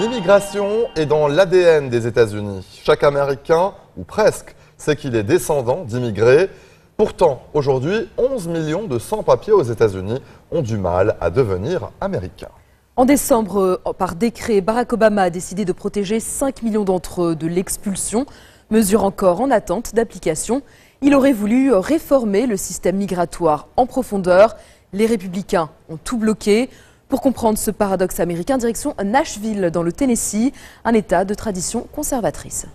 L'immigration est dans l'ADN des États-Unis. Chaque Américain, ou presque, sait qu'il est descendant d'immigrés. Pourtant, aujourd'hui, 11 millions de sans-papiers aux États-Unis ont du mal à devenir américains. En décembre, par décret, Barack Obama a décidé de protéger 5 millions d'entre eux de l'expulsion, mesure encore en attente d'application. Il aurait voulu réformer le système migratoire en profondeur. Les républicains ont tout bloqué. Pour comprendre ce paradoxe américain, direction Nashville, dans le Tennessee, un État de tradition conservatrice.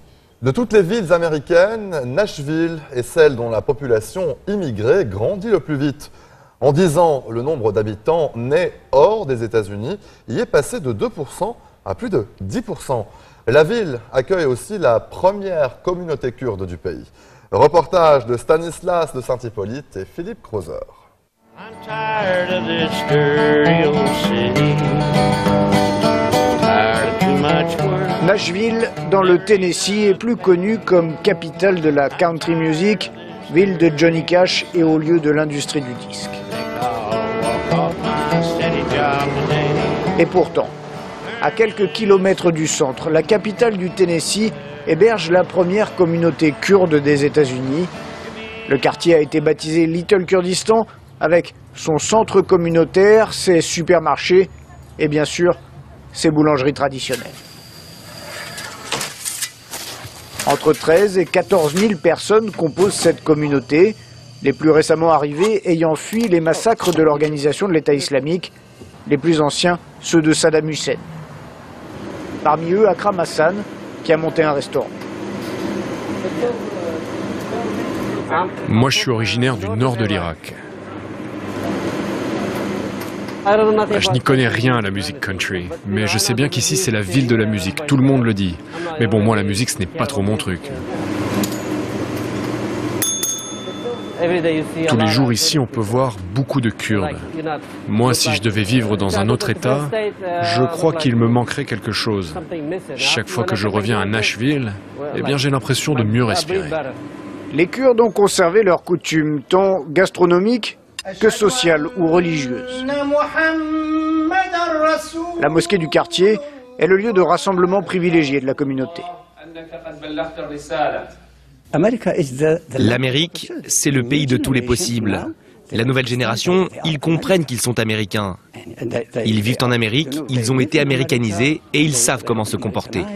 De toutes les villes américaines, Nashville est celle dont la population immigrée grandit le plus vite. En 10 ans, le nombre d'habitants nés hors des États-Unis y est passé de 2% à plus de 10%. La ville accueille aussi la première communauté kurde du pays. Reportage de Stanislas de Saint-Hippolyte et Philippe Creuser. I'm tired of this dirty old city. Tired of too much work. Nashville, dans le Tennessee, est plus connue comme capitale de la country music, ville de Johnny Cash et au lieu de l'industrie du disque. Et pourtant, à quelques kilomètres du centre, la capitale du Tennessee héberge la première communauté kurde des États-Unis. Le quartier a été baptisé Little Kurdistan, avec son centre communautaire, ses supermarchés et bien sûr ses boulangeries traditionnelles. Entre 13 et 14 000 personnes composent cette communauté, les plus récemment arrivés ayant fui les massacres de l'organisation de l'État islamique, les plus anciens ceux de Saddam Hussein. Parmi eux, Akram Hassan, qui a monté un restaurant. Moi, je suis originaire du nord de l'Irak. Je n'y connais rien à la musique country, mais je sais bien qu'ici c'est la ville de la musique, tout le monde le dit. Mais bon, moi la musique ce n'est pas trop mon truc. Tous les jours ici on peut voir beaucoup de Kurdes. Moi si je devais vivre dans un autre État, je crois qu'il me manquerait quelque chose. Chaque fois que je reviens à Nashville, eh bien j'ai l'impression de mieux respirer. Les Kurdes ont conservé leurs coutumes, tant gastronomiques que sociales ou religieuses. La mosquée du quartier est le lieu de rassemblement privilégié de la communauté. L'Amérique, c'est le pays de tous les possibles. La nouvelle génération, ils comprennent qu'ils sont américains. Ils vivent en Amérique, ils ont été américanisés et ils savent comment se comporter.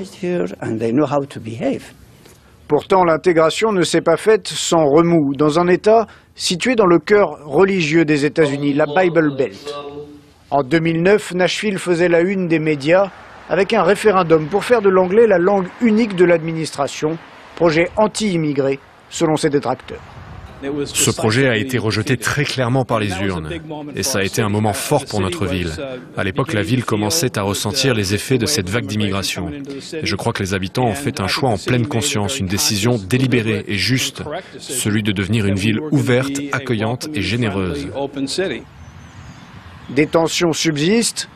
Pourtant, l'intégration ne s'est pas faite sans remous. Dans un État situé dans le cœur religieux des États-Unis, la Bible Belt. En 2009, Nashville faisait la une des médias avec un référendum pour faire de l'anglais la langue unique de l'administration, projet anti-immigré selon ses détracteurs. Ce projet a été rejeté très clairement par les urnes. Et ça a été un moment fort pour notre ville. À l'époque, la ville commençait à ressentir les effets de cette vague d'immigration. Et je crois que les habitants ont fait un choix en pleine conscience, une décision délibérée et juste, celui de devenir une ville ouverte, accueillante et généreuse. Des tensions subsistent.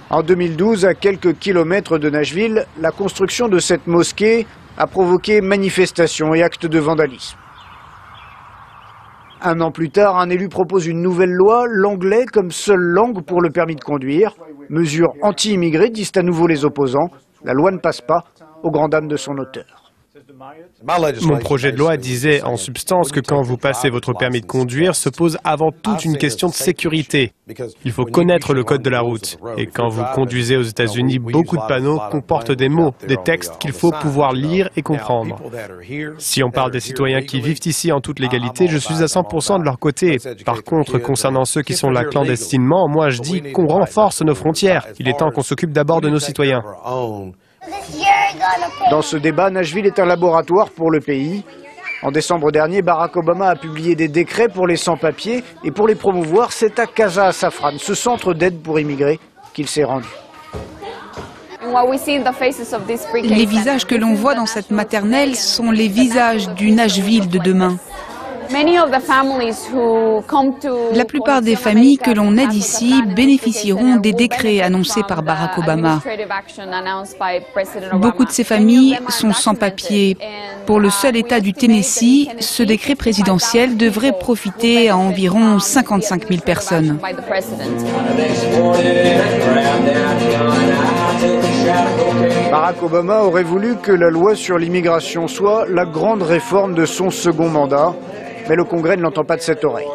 En 2012, à quelques kilomètres de Nashville, la construction de cette mosquée a provoqué manifestations et actes de vandalisme. Un an plus tard, un élu propose une nouvelle loi, l'anglais comme seule langue pour le permis de conduire. Mesure anti-immigrée, disent à nouveau les opposants. La loi ne passe pas, aux grandes dames de son auteur. Mon projet de loi disait en substance que quand vous passez votre permis de conduire, se pose avant tout une question de sécurité. Il faut connaître le code de la route. Et quand vous conduisez aux États-Unis, beaucoup de panneaux comportent des mots, des textes qu'il faut pouvoir lire et comprendre. Si on parle des citoyens qui vivent ici en toute légalité, je suis à 100% de leur côté. Par contre, concernant ceux qui sont là clandestinement, moi je dis qu'on renforce nos frontières. Il est temps qu'on s'occupe d'abord de nos citoyens. Dans ce débat, Nashville est un laboratoire pour le pays. En décembre dernier, Barack Obama a publié des décrets pour les sans-papiers et pour les promouvoir, c'est à Casa Safran, ce centre d'aide pour immigrés, qu'il s'est rendu. Les visages que l'on voit dans cette maternelle sont les visages du Nashville de demain. La plupart des familles que l'on aide ici bénéficieront des décrets annoncés par Barack Obama. Beaucoup de ces familles sont sans papier. Pour le seul État du Tennessee, ce décret présidentiel devrait profiter à environ 55 000 personnes. Barack Obama aurait voulu que la loi sur l'immigration soit la grande réforme de son second mandat, mais le Congrès ne l'entend pas de cette oreille.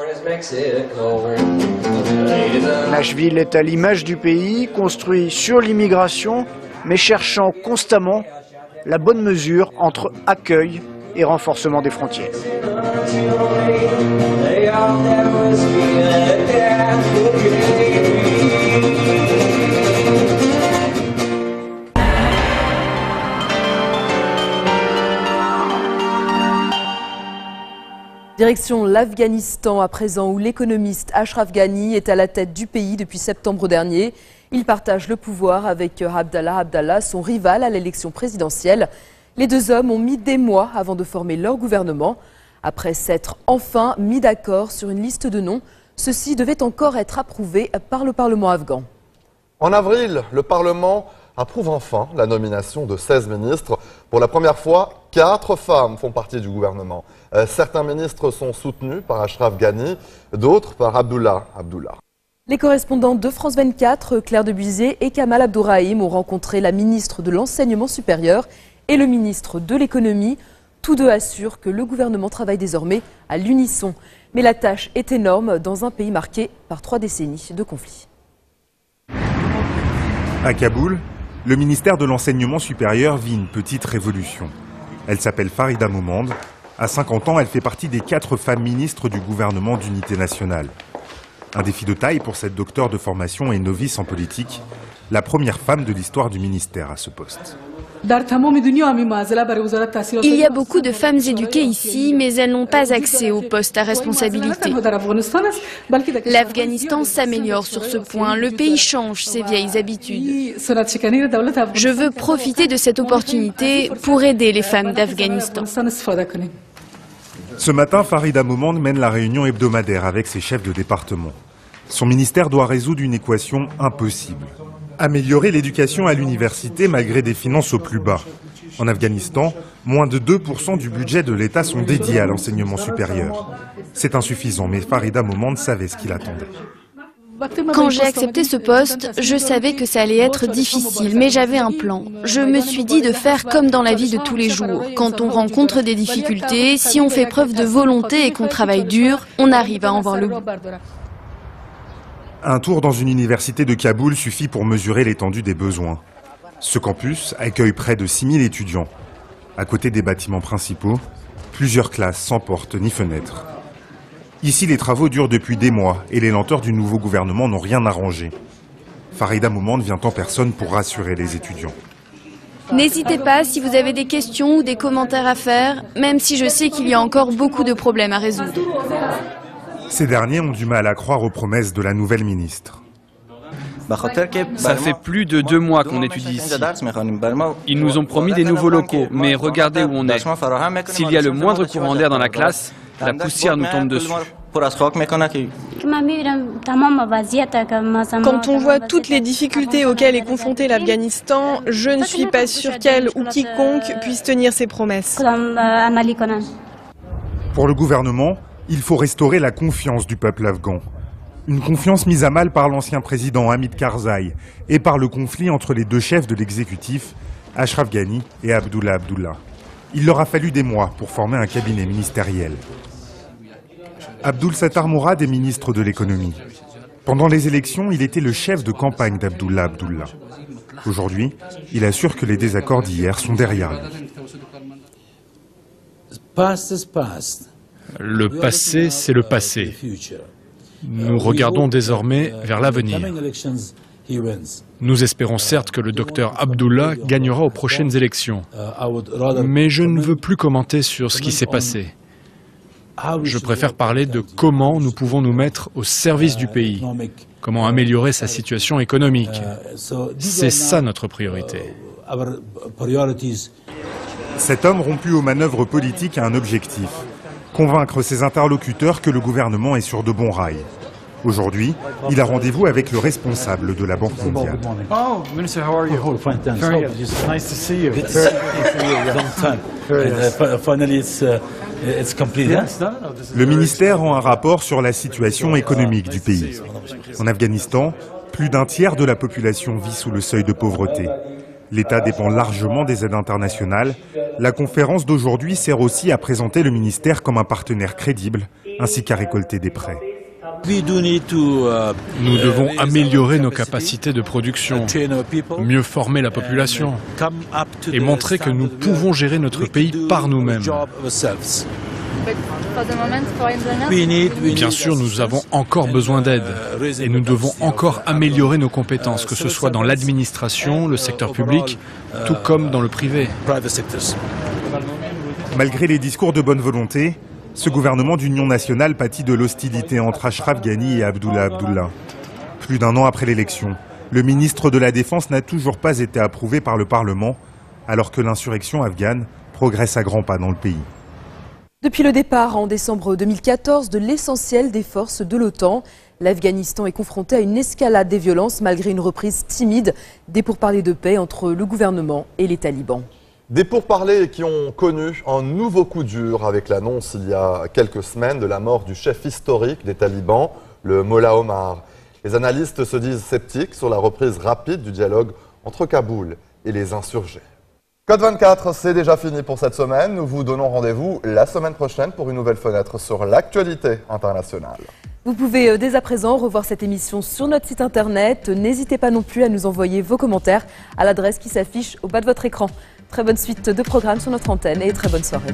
Nashville est à l'image du pays, construit sur l'immigration, mais cherchant constamment la bonne mesure entre accueil et renforcement des frontières. Direction l'Afghanistan à présent, où l'économiste Ashraf Ghani est à la tête du pays depuis septembre dernier. Il partage le pouvoir avec Abdallah Abdallah, son rival à l'élection présidentielle. Les deux hommes ont mis des mois avant de former leur gouvernement. Après s'être enfin mis d'accord sur une liste de noms, ceux-ci devaient encore être approuvés par le Parlement afghan. En avril, le Parlement approuve enfin la nomination de 16 ministres. Pour la première fois, 4 femmes font partie du gouvernement. Certains ministres sont soutenus par Ashraf Ghani, d'autres par Abdullah Abdullah. Les correspondants de France 24, Claire Debuisé et Kamal Abdourahim, ont rencontré la ministre de l'Enseignement supérieur et le ministre de l'Économie. Tous deux assurent que le gouvernement travaille désormais à l'unisson. Mais la tâche est énorme dans un pays marqué par 3 décennies de conflits. À Kaboul, le ministère de l'Enseignement supérieur vit une petite révolution. Elle s'appelle Farida Momand. À 50 ans, elle fait partie des 4 femmes ministres du gouvernement d'unité nationale. Un défi de taille pour cette docteure de formation et novice en politique, la première femme de l'histoire du ministère à ce poste. Il y a beaucoup de femmes éduquées ici, mais elles n'ont pas accès aux postes à responsabilité. L'Afghanistan s'améliore sur ce point. Le pays change ses vieilles habitudes. Je veux profiter de cette opportunité pour aider les femmes d'Afghanistan. Ce matin, Farida Momand mène la réunion hebdomadaire avec ses chefs de département. Son ministère doit résoudre une équation impossible. Améliorer l'éducation à l'université malgré des finances au plus bas. En Afghanistan, moins de 2% du budget de l'État sont dédiés à l'enseignement supérieur. C'est insuffisant, mais Farida Momand savait ce qu'il attendait. Quand j'ai accepté ce poste, je savais que ça allait être difficile, mais j'avais un plan. Je me suis dit de faire comme dans la vie de tous les jours. Quand on rencontre des difficultés, si on fait preuve de volonté et qu'on travaille dur, on arrive à en voir le bout. Un tour dans une université de Kaboul suffit pour mesurer l'étendue des besoins. Ce campus accueille près de 6000 étudiants. À côté des bâtiments principaux, plusieurs classes sans portes ni fenêtres. Ici, les travaux durent depuis des mois et les lenteurs du nouveau gouvernement n'ont rien arrangé. Farida Momand vient en personne pour rassurer les étudiants. N'hésitez pas si vous avez des questions ou des commentaires à faire, même si je sais qu'il y a encore beaucoup de problèmes à résoudre. Ces derniers ont du mal à croire aux promesses de la nouvelle ministre. Ça fait plus de 2 mois qu'on étudie ici. Ils nous ont promis des nouveaux locaux, mais regardez où on est. S'il y a le moindre courant d'air dans la classe, la poussière nous tombe dessus. Quand on voit toutes les difficultés auxquelles est confronté l'Afghanistan, je ne suis pas sûre qu'elle ou quiconque puisse tenir ses promesses. Pour le gouvernement, il faut restaurer la confiance du peuple afghan. Une confiance mise à mal par l'ancien président Hamid Karzai et par le conflit entre les 2 chefs de l'exécutif, Ashraf Ghani et Abdullah Abdullah. Il leur a fallu des mois pour former un cabinet ministériel. Abdul Sattar Mourad est ministre de l'économie. Pendant les élections, il était le chef de campagne d'Abdullah Abdullah. Aujourd'hui, il assure que les désaccords d'hier sont derrière lui. Le passé, c'est le passé. Nous regardons désormais vers l'avenir. Nous espérons certes que le docteur Abdullah gagnera aux prochaines élections. Mais je ne veux plus commenter sur ce qui s'est passé. Je préfère parler de comment nous pouvons nous mettre au service du pays, comment améliorer sa situation économique. C'est ça notre priorité. Cet homme rompu aux manœuvres politiques a un objectif, convaincre ses interlocuteurs que le gouvernement est sur de bons rails. Aujourd'hui, il a rendez-vous avec le responsable de la Banque mondiale. Oh, Minister, how are you? Very good. Nice to see you. Finally, it's complete. Le ministère rend un rapport sur la situation économique du pays. En Afghanistan, plus d'un tiers de la population vit sous le seuil de pauvreté. L'État dépend largement des aides internationales. La conférence d'aujourd'hui sert aussi à présenter le ministère comme un partenaire crédible, ainsi qu'à récolter des prêts. Nous devons améliorer nos capacités de production, mieux former la population et montrer que nous pouvons gérer notre pays par nous-mêmes. Bien sûr, nous avons encore besoin d'aide et nous devons encore améliorer nos compétences, que ce soit dans l'administration, le secteur public, tout comme dans le privé. Malgré les discours de bonne volonté, ce gouvernement d'union nationale pâtit de l'hostilité entre Ashraf Ghani et Abdullah Abdullah. Plus d'un an après l'élection, le ministre de la Défense n'a toujours pas été approuvé par le Parlement, alors que l'insurrection afghane progresse à grands pas dans le pays. Depuis le départ en décembre 2014 de l'essentiel des forces de l'OTAN, l'Afghanistan est confronté à une escalade des violences malgré une reprise timide des pourparlers de paix entre le gouvernement et les talibans. Des pourparlers qui ont connu un nouveau coup dur avec l'annonce il y a quelques semaines de la mort du chef historique des talibans, le Mollah Omar. Les analystes se disent sceptiques sur la reprise rapide du dialogue entre Kaboul et les insurgés. Code 24, c'est déjà fini pour cette semaine. Nous vous donnons rendez-vous la semaine prochaine pour une nouvelle fenêtre sur l'actualité internationale. Vous pouvez dès à présent revoir cette émission sur notre site internet. N'hésitez pas non plus à nous envoyer vos commentaires à l'adresse qui s'affiche au bas de votre écran. Très bonne suite de programmes sur notre antenne et très bonne soirée.